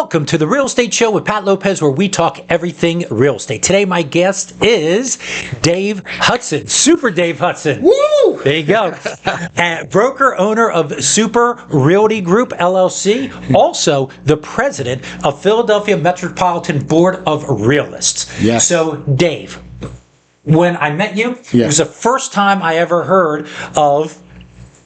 Welcome to the Real Estate Show with Pat Lopez, where we talk everything real estate. Today, my guest is Dave Hudson, Super Dave Hudson. Woo! There you go. Broker, owner of Super Realty Group, LLC. Also, the president of Philadelphia Metropolitan Board of Realists. Yes. So, Dave, when I met you, it was the first time I ever heard of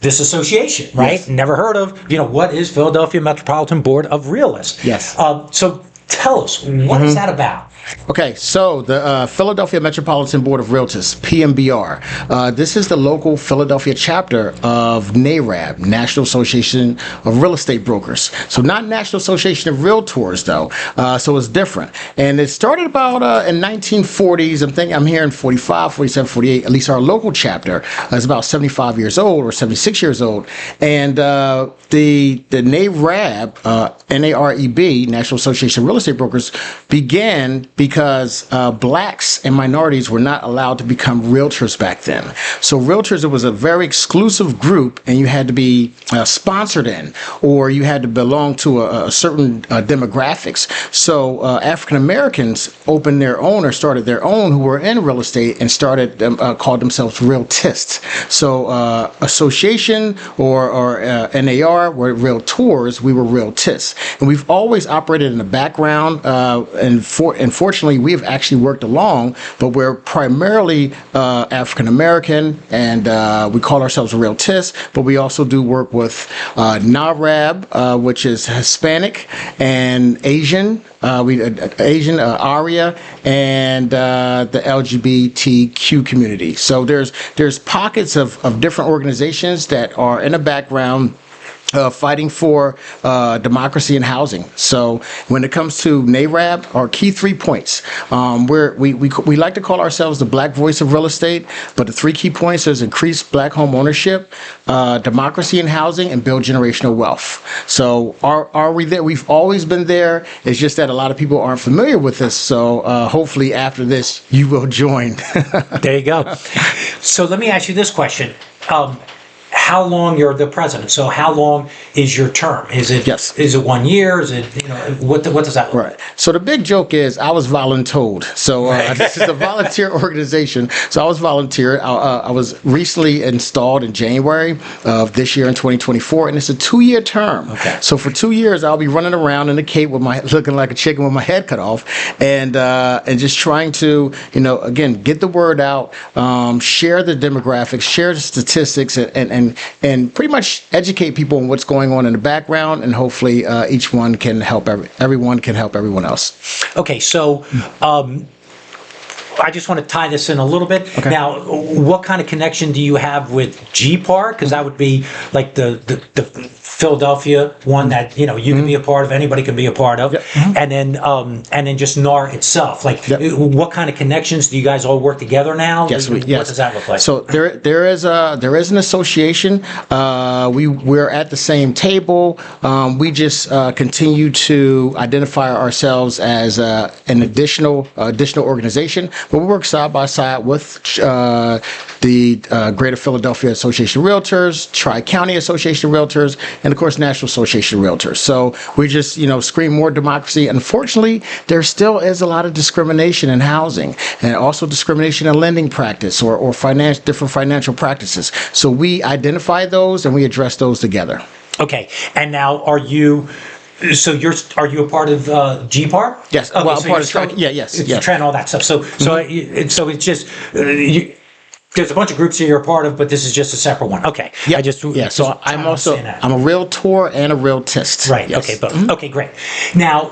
this association, right? Yes. Never heard of, what is Philadelphia Metropolitan Board of Realists? Yes. So tell us, what is that about? Okay, so the Philadelphia Metropolitan Board of Realtors, PMBR. This is the local Philadelphia chapter of NAREB, National Association of Real Estate Brokers. So not National Association of Realtors, though. So it's different. And it started about in 1940s. I'm here in 45, 47, 48. At least our local chapter is about 75 years old or 76 years old. And the NAREB, N-A-R-E-B, National Association of Real Estate Brokers, began because blacks and minorities were not allowed to become realtors back then. So realtors, it was a very exclusive group, and you had to be sponsored in, or you had to belong to a certain demographics. So African Americans opened their own or started their own who were in real estate and started called themselves realtists. So association or NAR were realtors, we were realtists. And we've always operated in the background, and unfortunately, we have actually worked along, but we're primarily African American, and we call ourselves realtists, but we also do work with NAREB, which is Hispanic and Asian, ARIA, and the LGBTQ community. So there's pockets of different organizations that are in the background fighting for democracy and housing. So when it comes to NAREB, our key 3 points, we like to call ourselves the black voice of real estate, but the 3 key points is increase black home ownership, democracy and housing, and build generational wealth. So are we there? We've always been there. It's just that a lot of people aren't familiar with this. So hopefully after this, you will join. There you go. So let me ask you this question. How long you're the president? So how long is your term? Is it Yes. Is it 1 year? Is it what does that look like? Right. So the big joke is I was voluntold. So this is a volunteer organization. So I was volunteer. I was recently installed in January of this year in 2024, and it's a 2-year term. Okay. So for 2 years, I'll be running around in the Cape with looking like a chicken with my head cut off, and just trying to again get the word out, share the demographics, share the statistics, and pretty much educate people on what's going on in the background, and hopefully each one can help everyone can help everyone else. Okay, so I just want to tie this in a little bit. Okay. Now, what kind of connection do you have with GPAR? Because that would be like the Philadelphia one that you can be a part of, anybody can be a part of, and then just NAR itself. Like, what kind of connections do you guys all work together now? Yes, What does that look like? So there is an association. We're at the same table. We just continue to identify ourselves as an additional organization, but we work side by side with the Greater Philadelphia Association of Realtors, Tri-County Association of Realtors, and of course National Association of Realtors. So we just scream more democracy. Unfortunately, there still is a lot of discrimination in housing, and also discrimination in lending practice or different financial practices. So we identify those and we address those together. Okay, and now are you a part of GPAR? Yes. Okay, Well, so I'm part you're of yes. Trying all that stuff. So it's just there's a bunch of groups that you're a part of, but this is just a separate one. Okay. Yeah. So I'm a realtor and a realtist. Right. Yes. Okay. Both. Okay. Great. Now,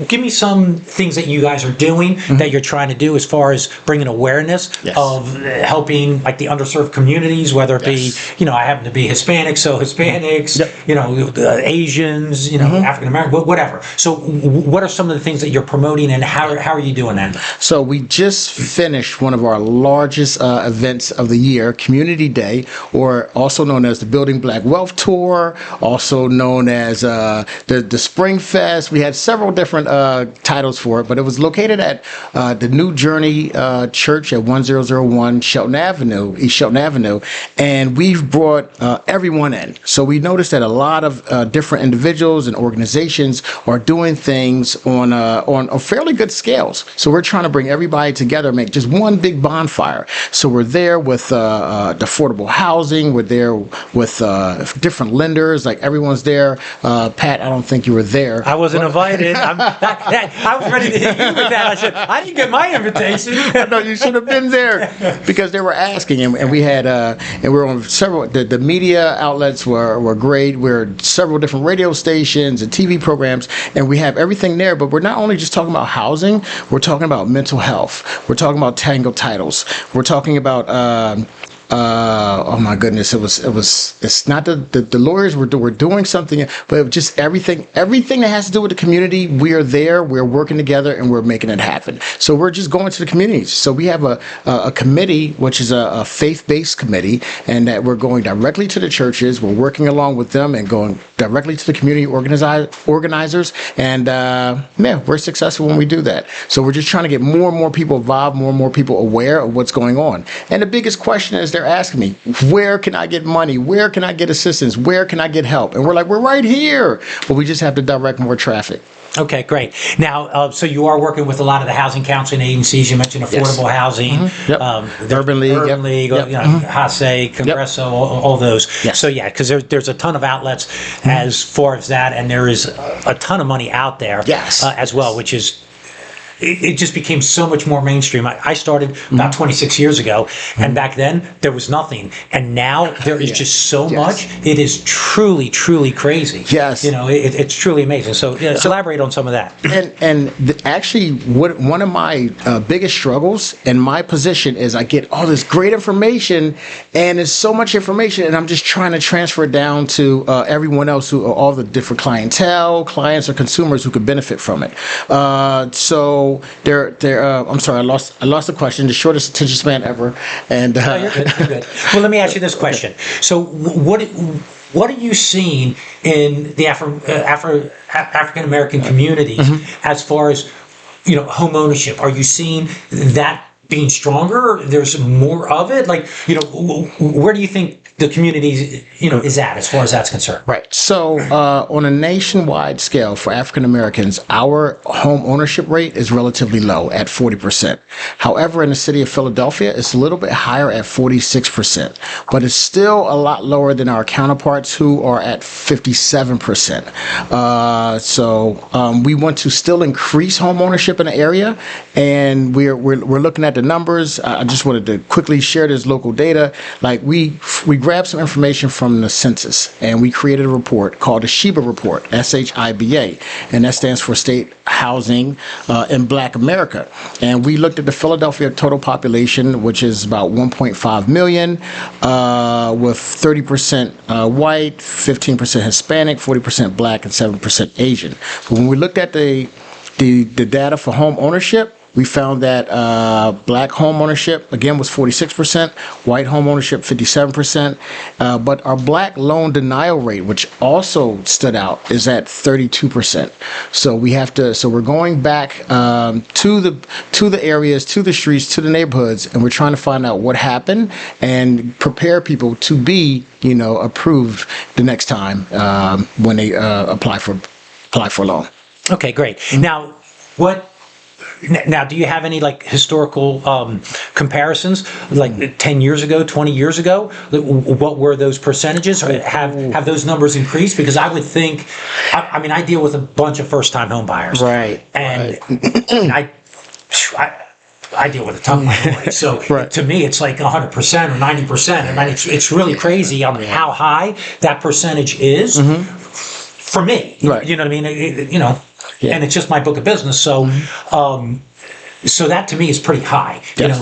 give me some things that you guys are doing that you're trying to do as far as bringing awareness of helping like the underserved communities, whether it be I happen to be Hispanic, so Hispanics, Asians, African American, whatever. So, what are some of the things that you're promoting, and how are you doing that? So we just finished one of our largest events of the year, Community Day, or also known as the Building Black Wealth Tour, also known as the Spring Fest. We had several different titles for it, but it was located at the New Journey Church at 1001 Shelton Avenue, East Shelton Avenue, and we've brought everyone in. So we noticed that a lot of different individuals and organizations are doing things on fairly good scales. So we're trying to bring everybody together, make just one big bonfire. So we're there with the affordable housing. We're there with different lenders. Like everyone's there. Pat, I don't think you were there. I wasn't invited. I was ready to hit you with that. I said, I didn't get my invitation. No, you should have been there because they were asking, and we had and we were on several. The media outlets were great. We're several different radio stations and TV programs, and we have everything there. But we're not only just talking about housing. We're talking about mental health. We're talking about tango titles. We're talking about oh my goodness, it's not the lawyers were doing something, but it was just everything that has to do with the community. We are there, we're working together, and we're making it happen. So we're just going to the communities. So we have a committee, which is a faith-based committee, and that we're going directly to the churches. We're working along with them and going directly to the community organizers, and we're successful when we do that. So we're just trying to get more and more people involved, more and more people aware of what's going on. And the biggest question is, they're asking me, where can I get money? Where can I get assistance? Where can I get help? And we're like, we're right here. But we just have to direct more traffic. Okay, great. Now, so you are working with a lot of the housing counseling agencies. You mentioned affordable housing, Urban League, HASE, Congresso, all those. Yes. So yeah, because there's a ton of outlets as far as that, and there is a ton of money out there as well, which is. It just became so much more mainstream. I started about 26 years ago, and back then there was nothing. And now there is just so much. It is truly, truly crazy. Yes. It's truly amazing. So elaborate on some of that. Actually, one of my biggest struggles in my position is I get all this great information, and it's so much information, and I'm just trying to transfer it down to everyone else, all the different clients or consumers who could benefit from it. So I'm sorry, I lost the question. The shortest attention span ever. And no, you're good. Well, let me ask you this question. So, what are you seeing in the African American community as far as home ownership? Are you seeing that being stronger? There's more of it. Like where do you think the community is at as far as that's concerned? Right. So on a nationwide scale for African Americans, our home ownership rate is relatively low at 40%. However, in the city of Philadelphia, it's a little bit higher at 46%, but it's still a lot lower than our counterparts who are at 57%. So we want to still increase home ownership in the area, and we're looking at the numbers. I just wanted to quickly share this local data. Like we grabbed some information from the census, and we created a report called the SHIBA report, SHIBA, and that stands for State Housing in Black America. And we looked at the Philadelphia total population, which is about 1.5 million, with 30% white, 15% Hispanic, 40% Black, and 7% Asian. But when we looked at the data for home ownership, we found that Black home ownership, again, was 46%, white home ownership, 57%, but our Black loan denial rate, which also stood out, is at 32%. So we're going back to the areas, to the streets, to the neighborhoods, and we're trying to find out what happened and prepare people to be, approved the next time when they apply for a loan. Okay, great. Now, do you have any historical comparisons, 10 years ago, 20 years ago? What were those percentages? Or have those numbers increased? Because I would think, I deal with a bunch of first-time home buyers, right? And I deal with a ton of my so to me it's like 100% or 90%, and it's really crazy on how high that percentage is for me. Right. You know what I mean? And it's just my book of business. So, so that to me is pretty high. Yes.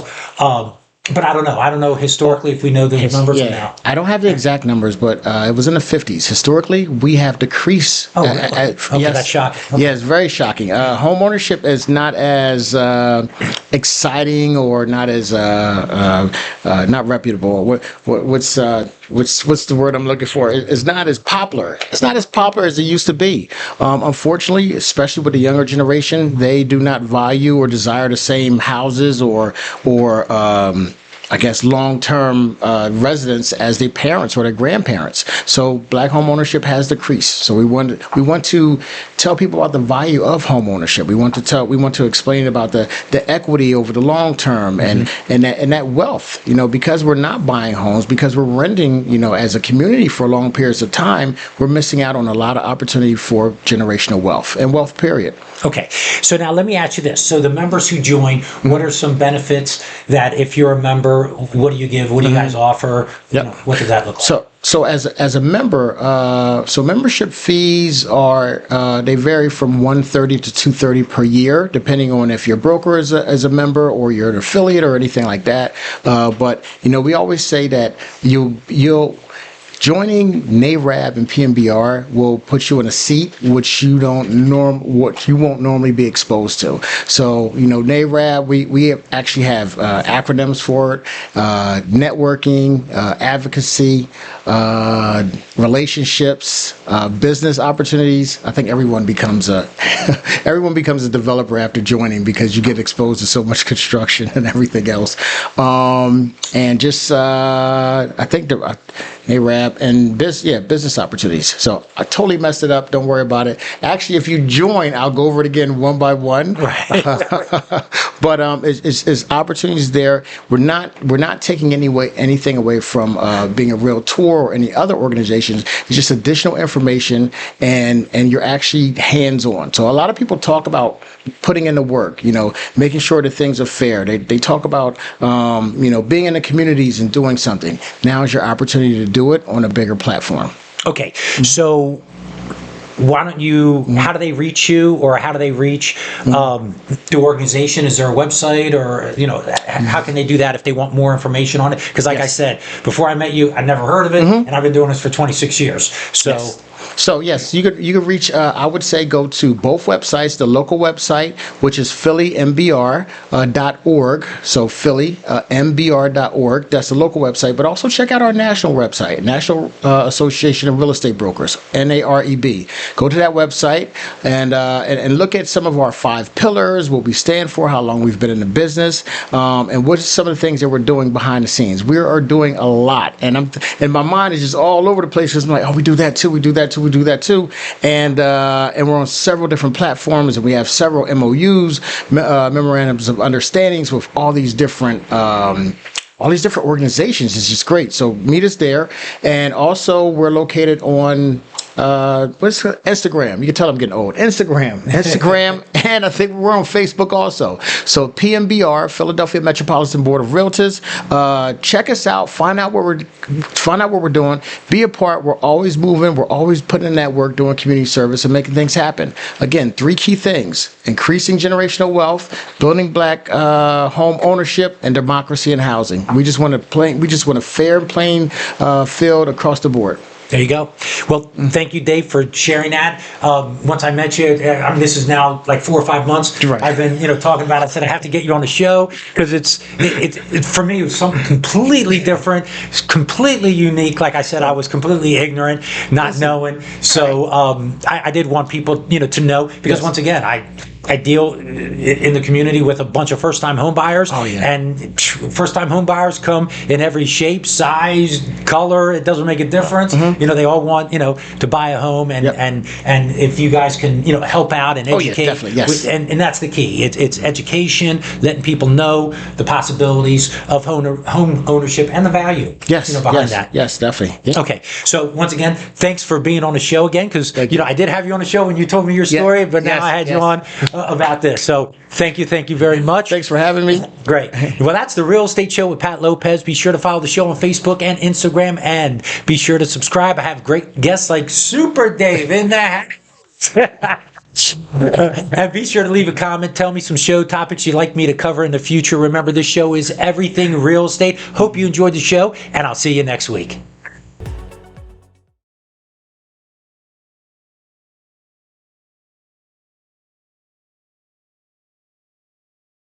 But I don't know. I don't know historically if we know the numbers or now. I don't have the exact numbers, but it was in the 50s. Historically, we have decreased. Oh, really? Okay, that's shocking. Okay. Yeah, it's very shocking. Home ownership is not as exciting or not as not reputable. What's the word I'm looking for? It's not as popular. It's not as popular as it used to be. Unfortunately, especially with the younger generation, they do not value or desire the same houses or I guess, long-term residents as their parents or their grandparents. So black home ownership has decreased. So we want to tell people about the value of home ownership. We want to explain about the equity over the long term and that wealth, because we're not buying homes, because we're renting, as a community for long periods of time, we're missing out on a lot of opportunity for generational wealth and wealth, period. Okay. So now let me ask you this. So the members who join, what are some benefits that if you're a member, what do you give? What do you guys offer? Yep. What does that look like? So as a member, so membership fees are they vary from $130 to $230 per year, depending on if your broker is a member or you're an affiliate or anything like that. But we always say that you'll joining NARAB and PMBR will put you in a seat which you won't normally be exposed to. So, NARAB, we actually have acronyms for it: networking, advocacy, relationships, business opportunities. I think everyone becomes a developer after joining because you get exposed to so much construction and everything else. And just I think the NARAB and business opportunities. So I totally messed it up. Don't worry about it. Actually, if you join, I'll go over it again one by one. Right. But it's opportunities there. We're not taking anything away from being a realtor or any other organizations. It's just additional information, and you're actually hands-on. So a lot of people talk about putting in the work, making sure that things are fair. They talk about being in the communities and doing something. Now is your opportunity to do it on a bigger platform. Okay, so why don't you, how do they reach you, or how do they reach the organization? Is there a website, or, how can they do that if they want more information on it? Because like I said, before I met you, I never heard of it, and I've been doing this for 26 years. So. Yes. So yes, you could reach. I would say go to both websites. The local website, which is phillymbr.org. So phillymbr.org. That's the local website. But also check out our national website, National Association of Real Estate Brokers, NAREB. Go to that website and look at some of our 5 pillars, what we stand for, how long we've been in the business, and what are some of the things that we're doing behind the scenes. We are doing a lot, and my mind is just all over the place. I'm like, oh, we do that too. We do that too. We do that too, and we're on several different platforms, and we have several MOUs, memorandums of understandings with all these different organizations. It's just great. So meet us there, and also we're located on what's Instagram. You can tell I'm getting old. Instagram, and I think we're on Facebook also. So PMBR, Philadelphia Metropolitan Board of Realtors. Check us out. Find out what we're doing. Be a part. We're always moving. We're always putting in that work, doing community service and making things happen. Again, 3 key things: increasing generational wealth, building black home ownership, and democracy in housing. We just want a fair and plain field across the board. There you go. Well, thank you, Dave, for sharing that. Once I met you, this is now like 4 or 5 months. Right. I've been, talking about it. I said I have to get you on the show because it's for me, it was something completely different, completely unique. Like I said, I was completely ignorant, not knowing. So I did want people, to know, because once again, I deal in the community with a bunch of first-time home buyers. Oh, yeah. And first-time home buyers come in every shape, size, color. It doesn't make a difference. They all want, to buy a home, and if you guys can, help out and educate. Oh, yeah, definitely, yes. And that's the key. It's education, letting people know the possibilities of home ownership and the value. Behind that. Yes, definitely. Yeah. Okay. So once again, thanks for being on the show again, because I did have you on the show when you told me your story, but now I had you on about this. So thank you very much. Thanks for having me. Great. Well, that's the Real Estate Show with Pat Lopez. Be sure to follow the show on Facebook and Instagram, and be sure to subscribe. I have great guests like Super Dave in the house. And be sure to leave a comment. Tell me some show topics you'd like me to cover in the future. Remember, this show is everything real estate. Hope you enjoyed the show, and I'll see you next week.